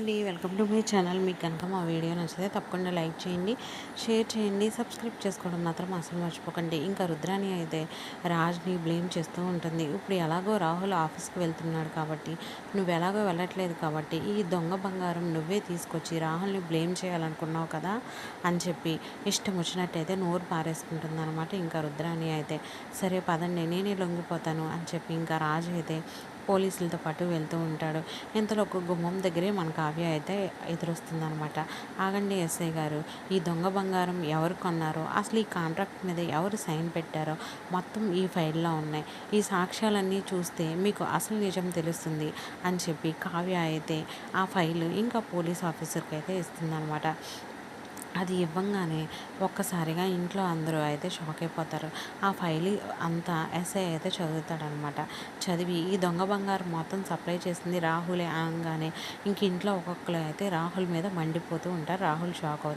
అండి, welcome to my channel. మీకు కనుక మా వీడియో నచ్చితే తప్పకుండా లైక్ చేయండి, షేర్ చేయండి, సబ్స్క్రైబ్ చేసుకోవడం మాత్రం అసలు మర్చిపోకండి. ఇంకా రుద్రాని అయితే రాజ్ని బ్లేమ్ చేస్తూ ఉంటుంది. ఇప్పుడు ఎలాగో రాహుల్ ఆఫీస్కి వెళ్తున్నాడు కాబట్టి, నువ్వు ఎలాగో వెళ్ళట్లేదు కాబట్టి ఈ దొంగ బంగారం నువ్వే తీసుకొచ్చి రాహుల్ని బ్లేమ్ చేయాలనుకున్నావు కదా అని చెప్పి ఇష్టం వచ్చినట్టయితే నోరు పారేసుకుంటుంది అనమాట. ఇంకా రుద్రాని అయితే సరే పదండి నేనే లొంగిపోతాను అని చెప్పి ఇంకా రాజు అయితే పోలీసులతో పాటు వెళ్తూ ఉంటాడు. ఇంతలో ఒక గుమ్మం దగ్గరే మన కావ్య అయితే ఎదురొస్తుందనమాట. ఆగండి ఎస్ఐ గారు, ఈ దొంగ బంగారం ఎవరు కొన్నారో, అసలు ఈ కాంట్రాక్ట్ మీద ఎవరు సైన్ పెట్టారో మొత్తం ఈ ఫైల్లో ఉన్నాయి. ఈ సాక్ష్యాలన్నీ చూస్తే మీకు అసలు నిజం తెలుస్తుంది అని చెప్పి కావ్య అయితే ఆ ఫైల్ ఇంకా పోలీస్ ఆఫీసర్కి అయితే ఇస్తుందనమాట. అది ఇవ్వంగానే ఒక్కసారిగా ఇంట్లో అందరూ అయితే షాక్ అయిపోతారు. ఆ ఫైల్ అంతా ఎస్ఐ అయితే చదువుతాడనమాట. చదివి ఈ దొంగ బంగారం మొత్తం సప్లై చేసింది రాహులే అనగానే ఇంక ఇంట్లో ఒక్కొక్కరు అయితే రాహుల్ మీద మండిపోతూ ఉంటారు. రాహుల్ షాక్ అవుతారు.